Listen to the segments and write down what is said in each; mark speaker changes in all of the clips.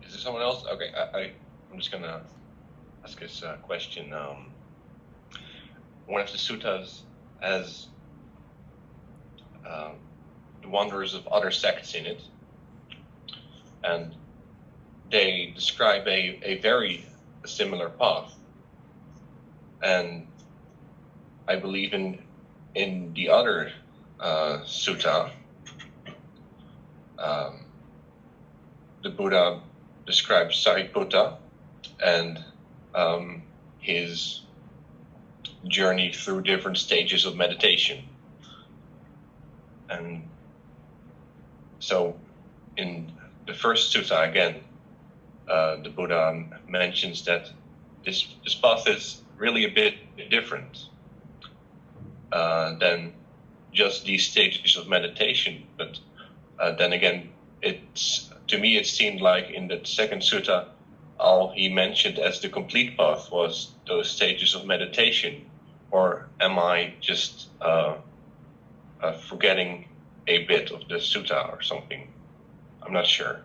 Speaker 1: Is there someone else? Okay, I'm just gonna ask this question. One of the suttas has the wonders of other sects in it, and they describe a very similar path. And I believe in the other sutta, the Buddha describes Sariputta and his journey through different stages of meditation. And so in the first sutta, again, the Buddha mentions that this path is really a bit different than just these stages of meditation. But then again, to me it seemed like in the second sutta, all he mentioned as the complete path was those stages of meditation. Or am I just forgetting a bit of the sutta or something? I'm not sure.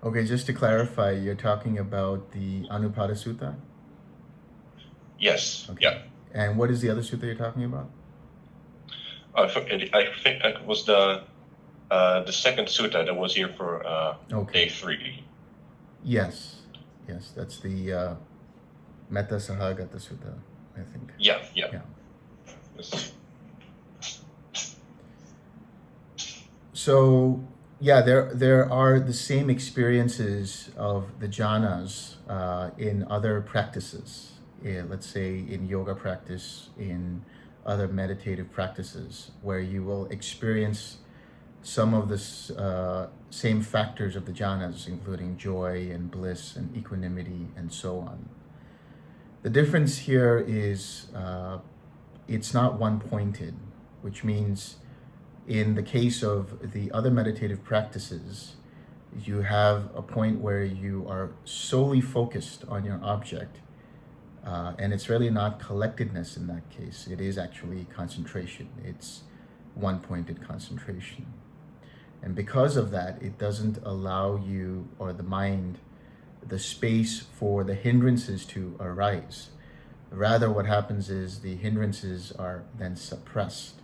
Speaker 2: Okay, just to clarify, you're talking about the Anupada Sutta?
Speaker 1: Yes.
Speaker 2: Okay.
Speaker 1: Yeah.
Speaker 2: And what is the other sutta you're talking about?
Speaker 1: I think it was the second sutta that was here for Day-3.
Speaker 2: Yes, that's the Metta Sahagata Sutta, I think.
Speaker 1: Yeah.
Speaker 2: Yeah.
Speaker 1: Yes.
Speaker 2: So yeah, there are the same experiences of the jhanas in other practices. Let's say in yoga practice, in other meditative practices, where you will experience some of the same factors of the jhanas, including joy and bliss and equanimity and so on. The difference here is it's not one-pointed, which means in the case of the other meditative practices, you have a point where you are solely focused on your object, and it's really not collectedness in that case. It is actually concentration. It's one-pointed concentration. And because of that, it doesn't allow you or the mind the space for the hindrances to arise. Rather, what happens is the hindrances are then suppressed.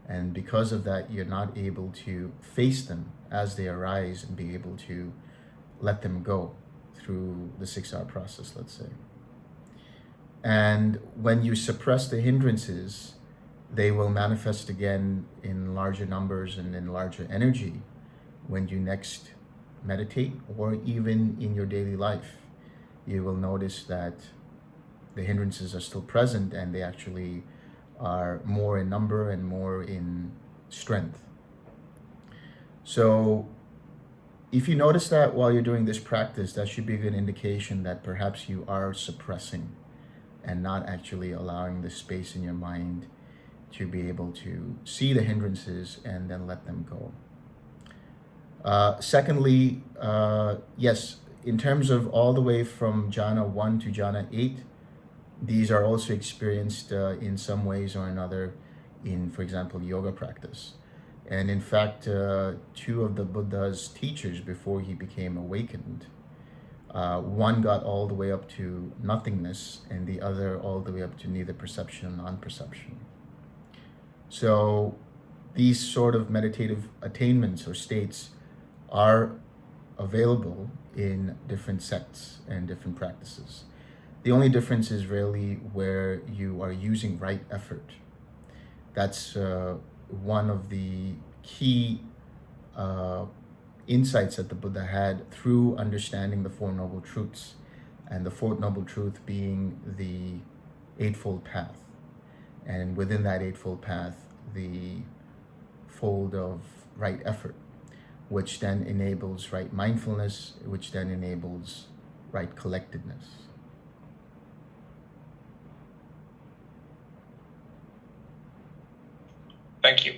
Speaker 2: And because of that, you're not able to face them as they arise and be able to let them go through the 6-hour process, let's say. And when you suppress the hindrances, they will manifest again in larger numbers and in larger energy when you next meditate, or even in your daily life. You will notice that the hindrances are still present, and they actually are more in number and more in strength. So if you notice that while you're doing this practice, that should be a good indication that perhaps you are suppressing and not actually allowing the space in your mind to be able to see the hindrances and then let them go. Secondly, yes, in terms of all the way from jhana 1 to jhana 8, these are also experienced in some ways or another in, for example, yoga practice. And in fact, 2 of the Buddha's teachers before he became awakened, one got all the way up to nothingness and the other all the way up to neither perception nor non-perception. So these sort of meditative attainments or states are available in different sects and different practices. The only difference is really where you are using right effort. That's one of the key insights that the Buddha had through understanding the Four Noble Truths, and the Fourth Noble Truth being the Eightfold Path. And within that Eightfold Path, the fold of right effort, which then enables right mindfulness, which then enables right collectedness.
Speaker 1: Thank you.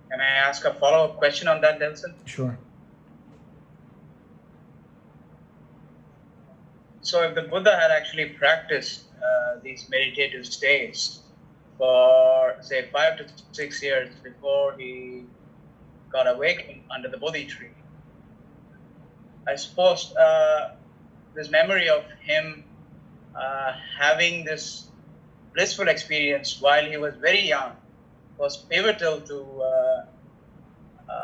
Speaker 3: Can I ask a follow-up question on that, Delson?
Speaker 2: Sure.
Speaker 3: So if the Buddha had actually practiced these meditative states for say 5 to 6 years before he got awakened under the Bodhi tree, I suppose this memory of him having this blissful experience while he was very young was pivotal to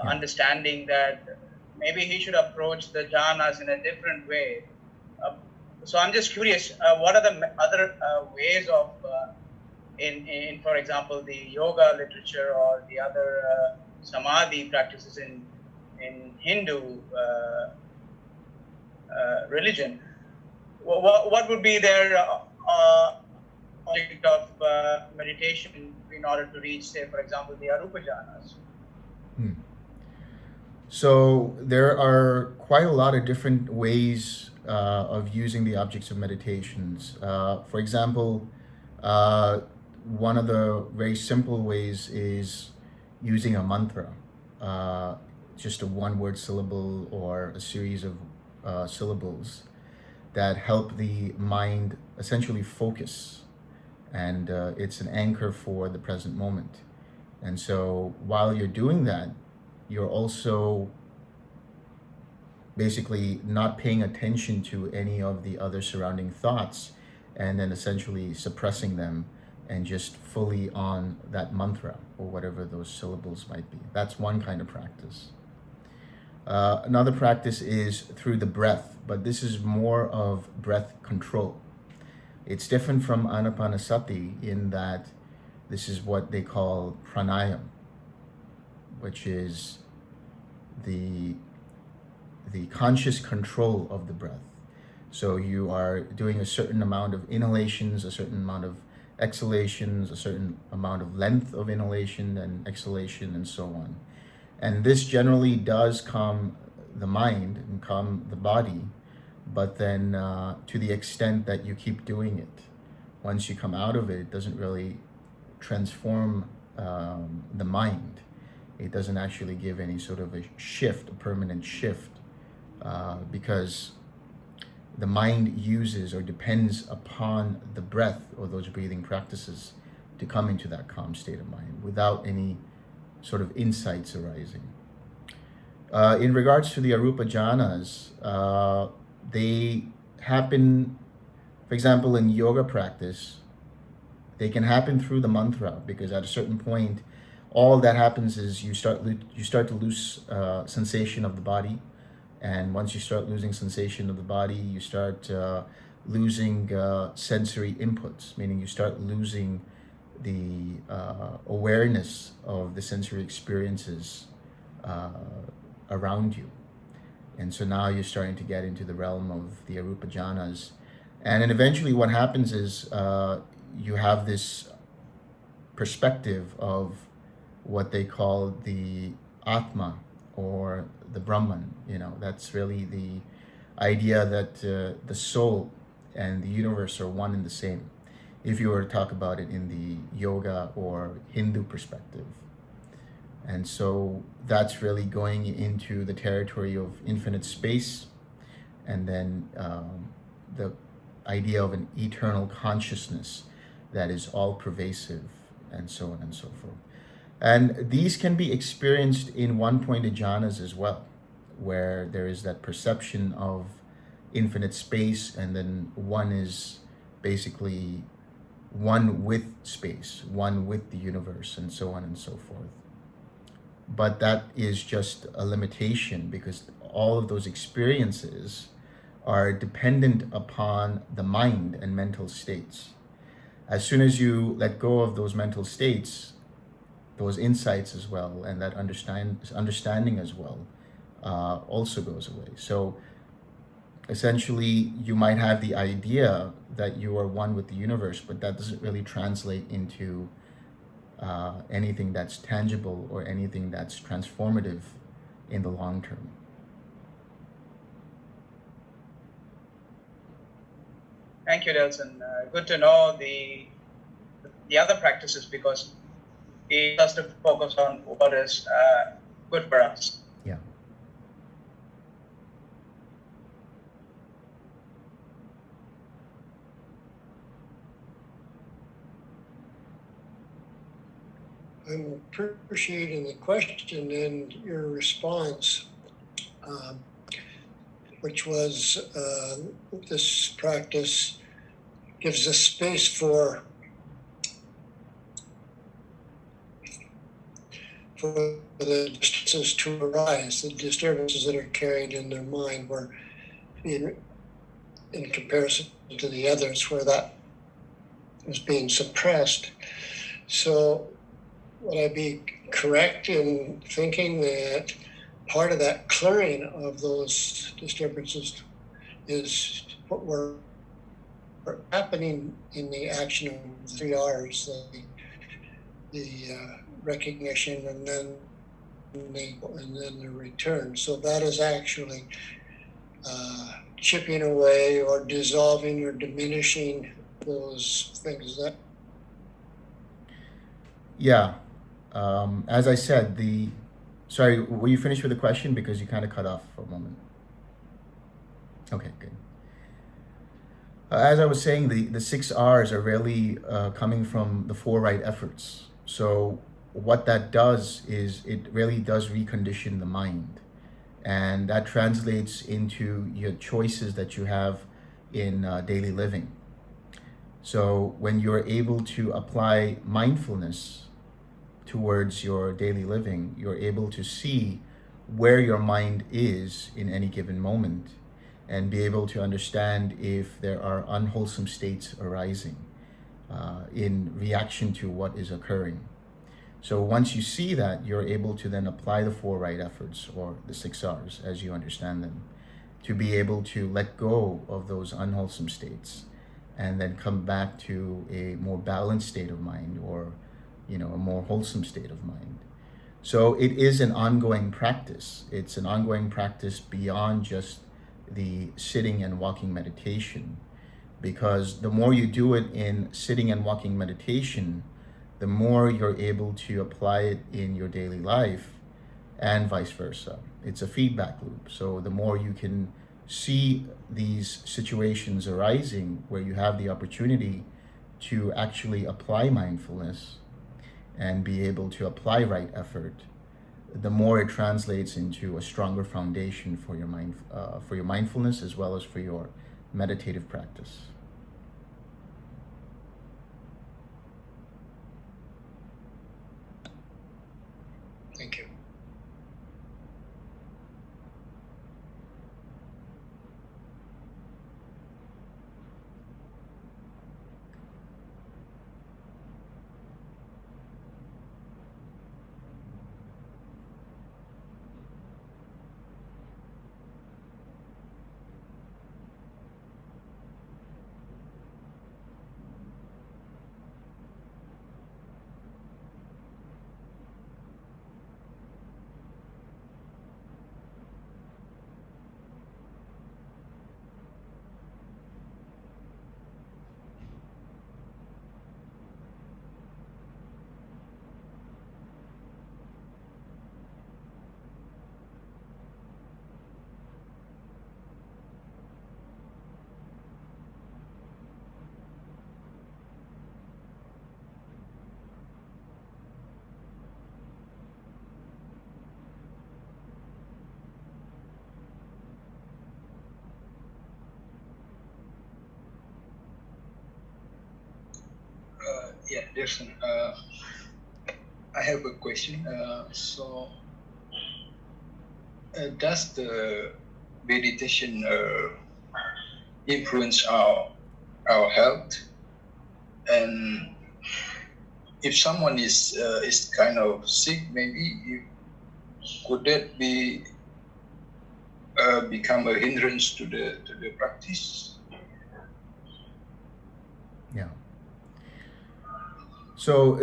Speaker 3: understanding that maybe he should approach the jhanas in a different way. So I'm just curious, what are the other ways of, in for example, the yoga literature or the other samadhi practices in Hindu religion? What would be their object of meditation in order to reach, say, for example, the arupa jhanas?
Speaker 2: So there are quite a lot of different ways of using the objects of meditations. For example, one of the very simple ways is using a mantra, just a one-word syllable or a series of syllables that help the mind essentially focus, and it's an anchor for the present moment. And so while you're doing that, you're also basically not paying attention to any of the other surrounding thoughts, and then essentially suppressing them and just fully on that mantra or whatever those syllables might be. That's one kind of practice. Another practice is through the breath, but this is more of breath control. It's different from anapanasati in that this is what they call pranayam, which is the conscious control of the breath. So you are doing a certain amount of inhalations, a certain amount of exhalations, a certain amount of length of inhalation and exhalation, and so on. And this generally does calm the mind and calm the body, but then to the extent that you keep doing it, once you come out of it, it doesn't really transform the mind. It doesn't actually give any sort of a shift, a permanent shift, because the mind uses or depends upon the breath or those breathing practices to come into that calm state of mind without any sort of insights arising. In regards to the arupa jhanas, they happen, for example, in yoga practice, they can happen through the mantra, because at a certain point, all that happens is you start to lose sensation of the body, and once you start losing sensation of the body, you start losing sensory inputs, meaning you start losing the awareness of the sensory experiences around you. And so now you're starting to get into the realm of the arupa jhanas. And then eventually what happens is you have this perspective of what they call the Atma or the Brahman. That's really the idea that the soul and the universe are one and the same, if you were to talk about it in the yoga or Hindu perspective. And so that's really going into the territory of infinite space, and then the idea of an eternal consciousness that is all pervasive, and so on and so forth. And these can be experienced in one-pointed jhanas as well, where there is that perception of infinite space, and then one is basically one with space, one with the universe, and so on and so forth. But that is just a limitation, because all of those experiences are dependent upon the mind and mental states. As soon as you let go of those mental states, those insights as well, and that understanding as well, also goes away. So essentially, you might have the idea that you are one with the universe, but that doesn't really translate into anything that's tangible or anything that's transformative in the long term.
Speaker 3: Thank you, Delson. Good to know the other practices, because it has to focus on what is good for us.
Speaker 2: Yeah.
Speaker 4: I'm appreciating the question and your response, which was this practice gives us space for the disturbances to arise, the disturbances that are carried in their mind, where in comparison to the others, where that is being suppressed. So would I be correct in thinking that part of that clearing of those disturbances is what were happening in the action of the 3 R's, the recognition and then the return. So that is actually chipping away or dissolving or diminishing those things. That
Speaker 2: Yeah. As I said, sorry, were you finished with the question? Because you kind of cut off for a moment. Okay, good. As I was saying, the 6 R's are really coming from the 4 right efforts. So what that does is it really does recondition the mind. And that translates into your choices that you have in daily living. So when you're able to apply mindfulness towards your daily living, you're able to see where your mind is in any given moment and be able to understand if there are unwholesome states arising in reaction to what is occurring. So once you see that, you're able to then apply the 4 right efforts, or the 6 R's as you understand them, to be able to let go of those unwholesome states and then come back to a more balanced state of mind, or a more wholesome state of mind. So it is an ongoing practice. It's an ongoing practice beyond just the sitting and walking meditation, because the more you do it in sitting and walking meditation, the more you're able to apply it in your daily life, and vice versa. It's a feedback loop. So the more you can see these situations arising where you have the opportunity to actually apply mindfulness and be able to apply right effort, the more it translates into a stronger foundation for your mind, for your mindfulness, as well as for your meditative practice.
Speaker 4: Thank you.
Speaker 5: Yeah, Delson. I have a question. Does the meditation influence our health? And if someone is kind of sick, maybe could that be become a hindrance to the practice?
Speaker 2: Yeah. So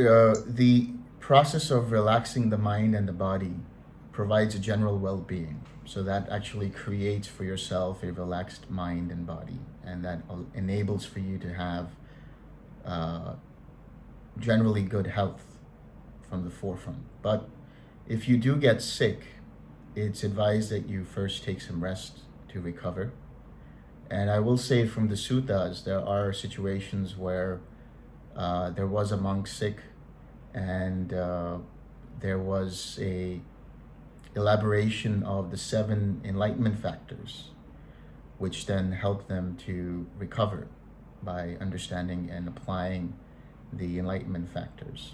Speaker 2: the process of relaxing the mind and the body provides a general well-being. So that actually creates for yourself a relaxed mind and body, and that enables for you to have generally good health from the forefront. But if you do get sick, it's advised that you first take some rest to recover. And I will say, from the suttas, there are situations where there was a monk sick, and there was a elaboration of the 7 enlightenment factors, which then helped them to recover by understanding and applying the enlightenment factors.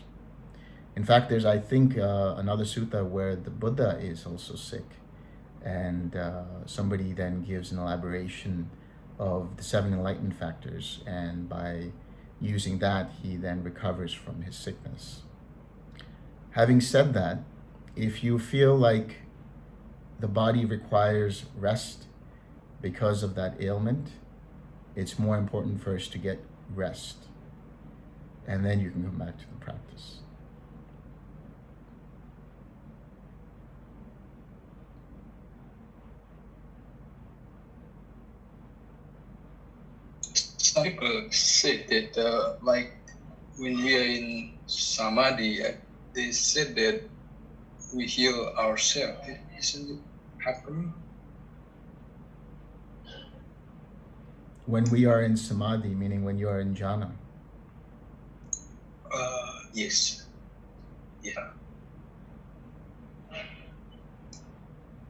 Speaker 2: In fact, there's, I think, another sutta where the Buddha is also sick, and somebody then gives an elaboration of the 7 enlightenment factors, and by using that, he then recovers from his sickness. Having said that, if you feel like the body requires rest because of that ailment, it's more important first to get rest, and then you can come back to the practice.
Speaker 5: Some people say that, like when we are in samadhi, they said that we heal ourselves. Isn't it happening?
Speaker 2: When we are in samadhi, meaning when you are in jhana.
Speaker 5: Yes. Yeah.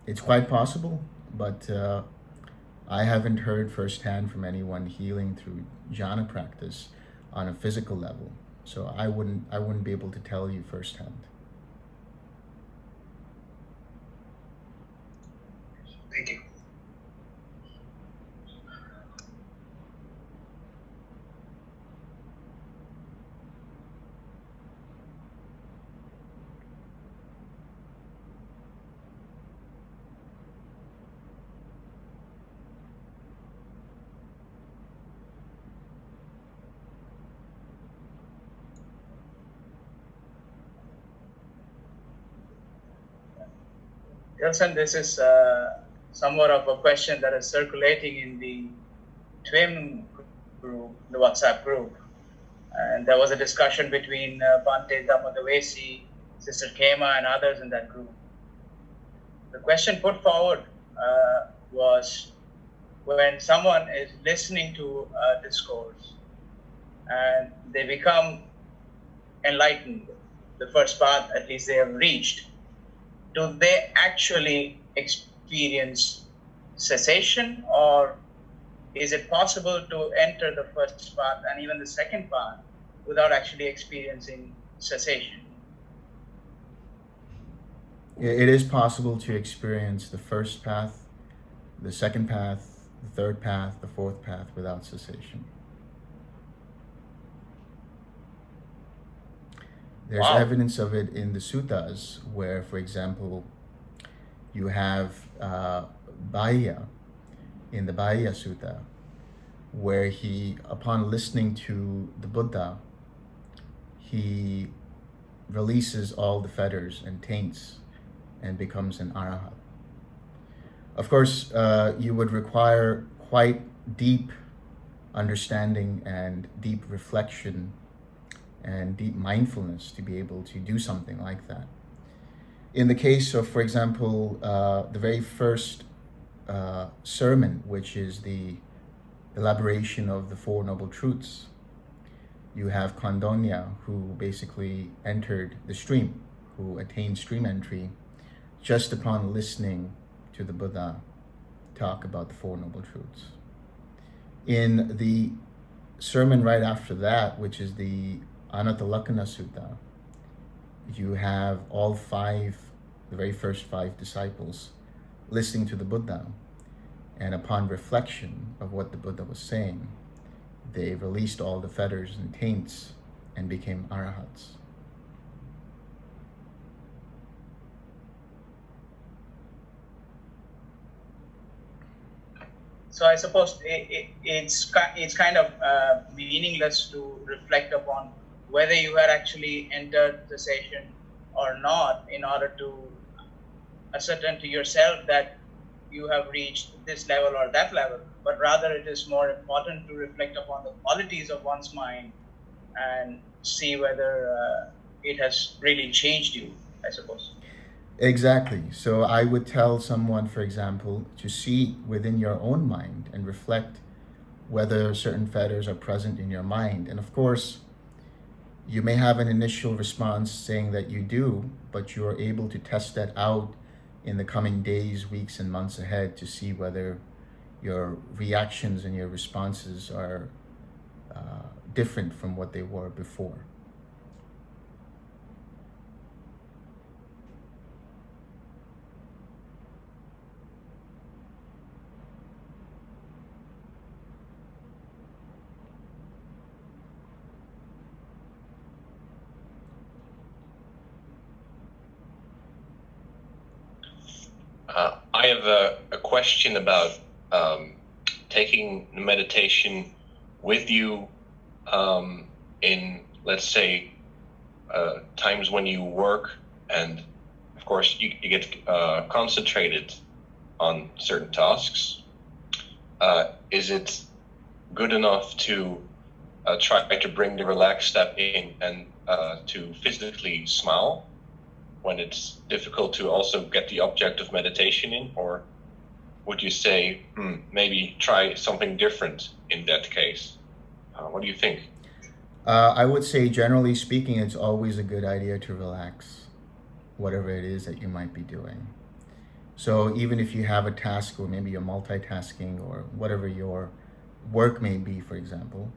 Speaker 2: It's quite possible, but I haven't heard firsthand from anyone healing through jhana practice on a physical level, so I wouldn't be able to tell you firsthand.
Speaker 5: Thank you.
Speaker 3: Delson, this is somewhat of a question that is circulating in the TWIM group, the WhatsApp group. And there was a discussion between Bhante Damadavesi, Sister Kema, and others in that group. The question put forward was, when someone is listening to a discourse and they become enlightened, the first path at least they have reached, do they actually experience cessation, or is it possible to enter the first path and even the second path without actually experiencing cessation?
Speaker 2: It is possible to experience the first path, the second path, the third path, the fourth path without cessation. There's
Speaker 3: Wow.
Speaker 2: evidence of it in the suttas where, for example, you have Bhaya in the Bhaya Sutta, where he, upon listening to the Buddha, he releases all the fetters and taints and becomes an arahat. Of course, you would require quite deep understanding and deep reflection and deep mindfulness to be able to do something like that. In the case of, for example, the very first sermon, which is the elaboration of the Four Noble Truths, you have Kondonya, who basically entered the stream, who attained stream entry just upon listening to the Buddha talk about the Four Noble Truths. In the sermon right after that, which is the Anatalakkhana Sutta, you have all 5, the very first 5 disciples listening to the Buddha, and upon reflection of what the Buddha was saying, they released all the fetters and taints and became arahats.
Speaker 3: So I suppose it's kind of meaningless to reflect upon whether you had actually entered cessation or not in order to ascertain to yourself that you have reached this level or that level, but rather it is more important to reflect upon the qualities of one's mind and see whether it has really changed you, I suppose.
Speaker 2: Exactly. So I would tell someone, for example, to see within your own mind and reflect whether certain fetters are present in your mind. And of course, You may have an initial response saying that you do, but you are able to test that out in the coming days, weeks, and months ahead to see whether your reactions and your responses are different from what they were before.
Speaker 1: I have a question about taking the meditation with you in, let's say, times when you work, and of course you get concentrated on certain tasks. Is it good enough to try to bring the relaxed step in and to physically smile when it's difficult to also get the object of meditation in? Or would you say, maybe try something different in that case? What do you think?
Speaker 2: I would say, generally speaking, it's always a good idea to relax, whatever it is that you might be doing. So even if you have a task, or maybe you're multitasking, or whatever your work may be, for example,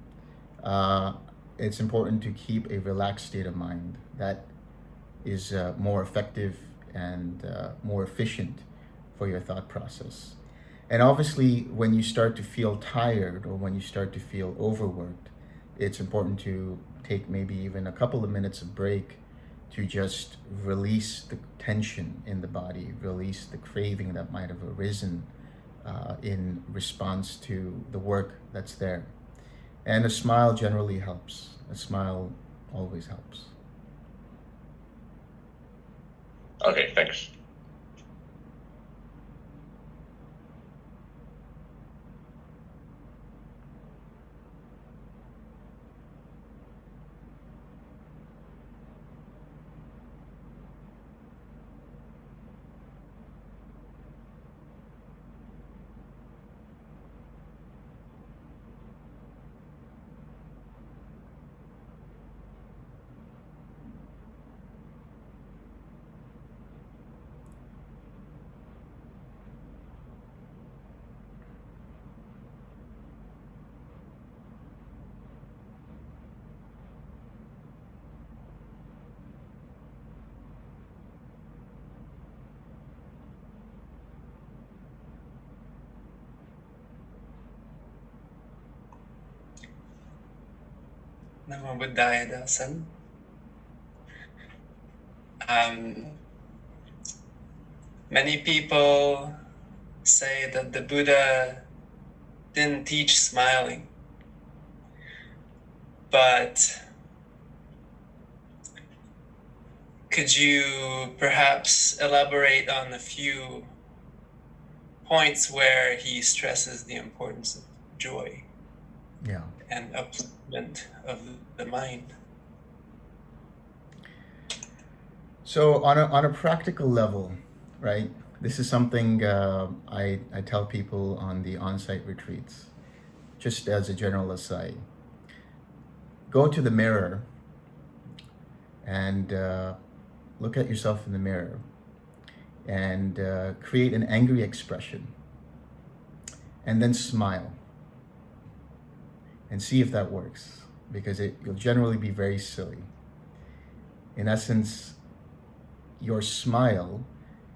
Speaker 2: it's important to keep a relaxed state of mind. That is more effective and more efficient for your thought process. And obviously, when you start to feel tired or when you start to feel overworked, it's important to take maybe even a couple of minutes of break to just release the tension in the body, release the craving that might have arisen in response to the work that's there. And a smile generally helps. A smile always helps.
Speaker 1: Okay, thanks.
Speaker 6: Namo Buddhaya, Delson. Many people say that the Buddha didn't teach smiling, but could you perhaps elaborate on a few points where he stresses the importance of joy and upliftment of the mind?
Speaker 2: So on a practical level, right? This is something I tell people on the on-site retreats, just as a general aside. Go to the mirror and look at yourself in the mirror and create an angry expression, and then smile and see if that works, because you'll generally be very silly. In essence, your smile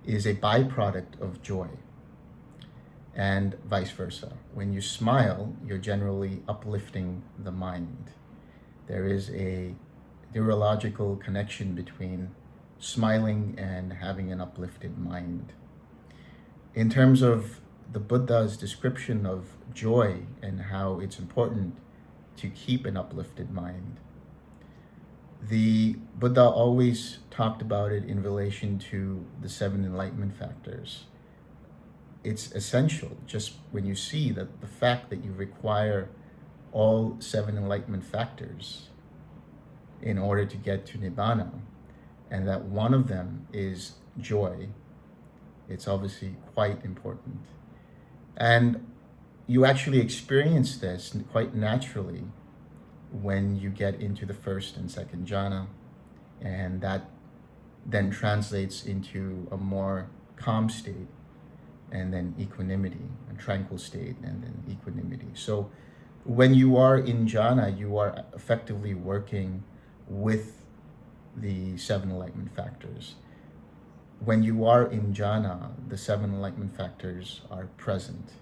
Speaker 2: is a byproduct of joy, and vice versa. When you smile, you're generally uplifting the mind. There is a neurological connection between smiling and having an uplifted mind. In terms of the Buddha's description of joy and how it's important to keep an uplifted mind, the Buddha always talked about it in relation to the 7 enlightenment factors. It's essential, just when you see that the fact that you require all 7 enlightenment factors in order to get to Nibbana, and that one of them is joy, it's obviously quite important. And you actually experience this quite naturally when you get into the first and second jhana, and that then translates into a more calm state, and then equanimity, a tranquil state, and then equanimity. So when you are in jhana, you are effectively working with the seven enlightenment factors. When you are in jhana, the seven enlightenment factors are present,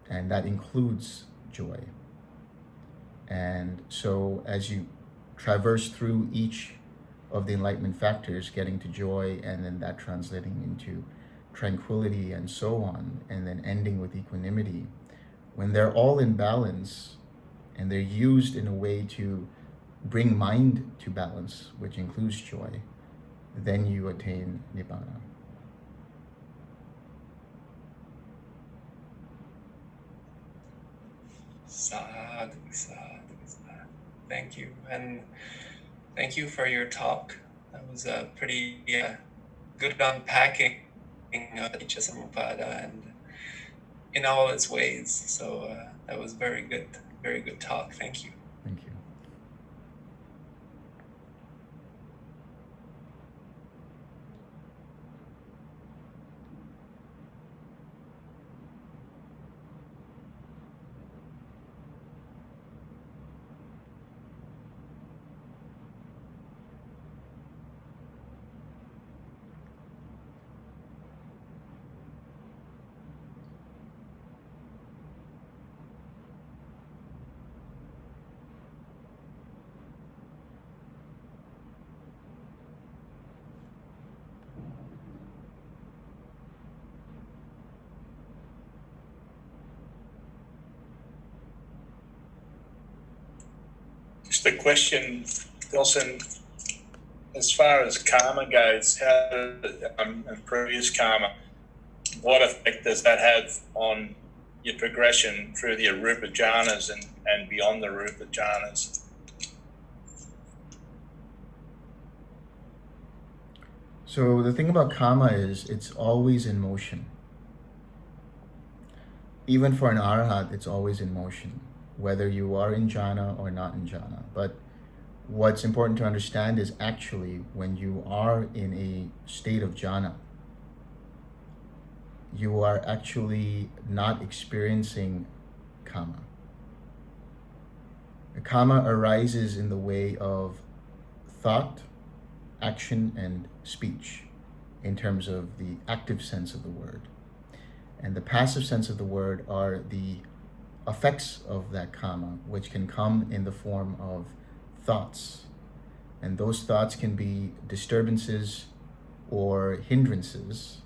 Speaker 2: and that includes joy. And so as you traverse through each of the enlightenment factors, getting to joy, and then that translating into tranquility and so on, and then ending with equanimity, when they're all in balance and they're used in a way to bring mind to balance, which includes joy, then you attain nibbana.
Speaker 6: Sadhu, sadhu, sadhu. Thank you. And thank you for your talk. That was a pretty good unpacking of Paticca Samuppada and in all its ways. So that was very good talk. Thank you.
Speaker 2: Thank you.
Speaker 7: Just a question, Delson, as far as karma goes, how and previous karma, what effect does that have on your progression through the Arupa jhanas and beyond the Arupa jhanas?
Speaker 2: So the thing about karma is it's always in motion. Even for an arahat, it's always in motion, whether you are in jhana or not in jhana. But what's important to understand is actually when you are in a state of jhana, you are actually not experiencing karma. The karma arises in the way of thought, action, and speech in terms of the active sense of the word. And the passive sense of the word are the effects of that karma, which can come in the form of thoughts. And those thoughts can be disturbances or hindrances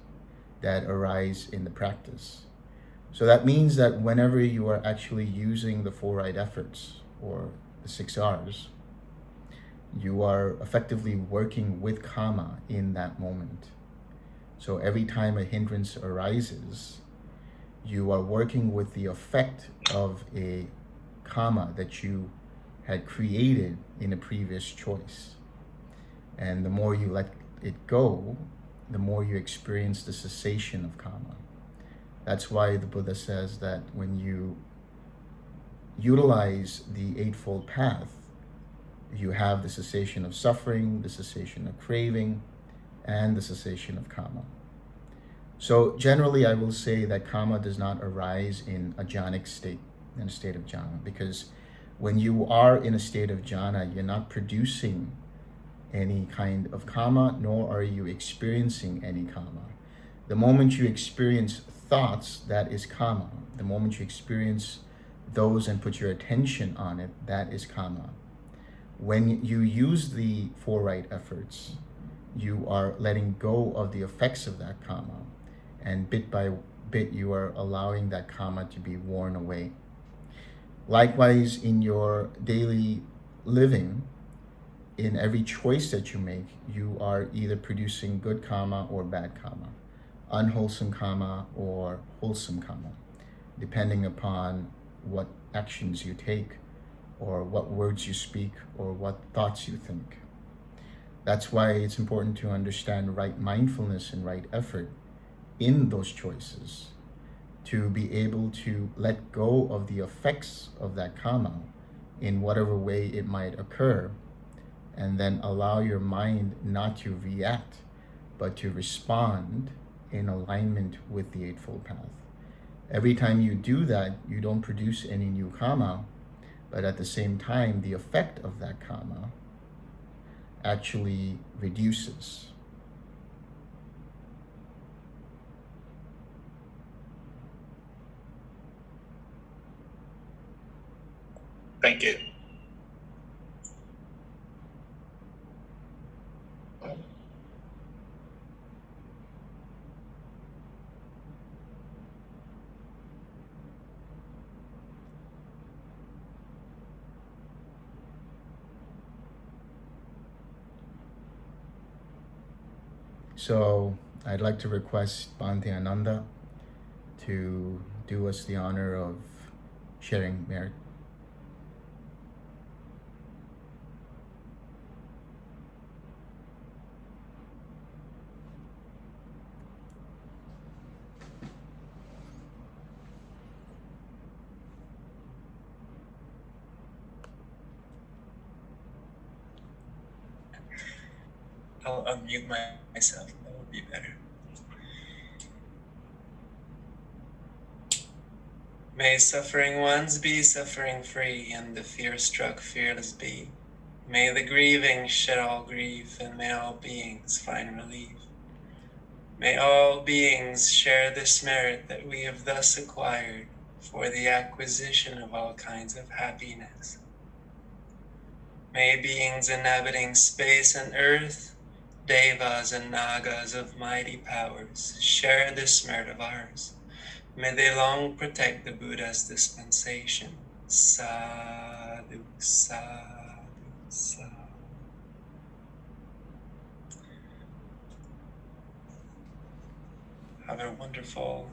Speaker 2: that arise in the practice. So that means that whenever you are actually using the four right efforts, or the 6 R's, you are effectively working with karma in that moment. So every time a hindrance arises, you are working with the effect of a karma that you had created in a previous choice. And the more you let it go, the more you experience the cessation of karma. That's why the Buddha says that when you utilize the Eightfold Path, you have the cessation of suffering, the cessation of craving, and the cessation of karma. So generally, I will say that karma does not arise in a jhanic state, in a state of jhana, because when you are in a state of jhana, you're not producing any kind of karma, nor are you experiencing any karma. The moment you experience thoughts, that is karma. The moment you experience those and put your attention on it, that is karma. When you use the four right efforts, you are letting go of the effects of that karma, and bit by bit you are allowing that karma to be worn away. Likewise, in your daily living, in every choice that you make, you are either producing good karma or bad karma, unwholesome karma or wholesome karma, depending upon what actions you take, or what words you speak, or what thoughts you think. That's why it's important to understand right mindfulness and right effort in those choices, to be able to let go of the effects of that karma in whatever way it might occur, and then allow your mind not to react, but to respond in alignment with the Eightfold Path. Every time you do that, you don't produce any new karma, but at the same time, the effect of that karma actually reduces.
Speaker 7: Thank you.
Speaker 2: So I'd like to request Bhante Ananda to do us the honor of sharing merit.
Speaker 6: I'll unmute myself. That would be better. May suffering ones be suffering free, and the fear-struck fearless be. May the grieving shed all grief, and may all beings find relief. May all beings share this merit that we have thus acquired for the acquisition of all kinds of happiness. May beings inhabiting space and earth, devas and nagas of mighty powers, share this merit of ours. May they long protect the Buddha's dispensation. Sadhu, sadhu, sadhu. Have a wonderful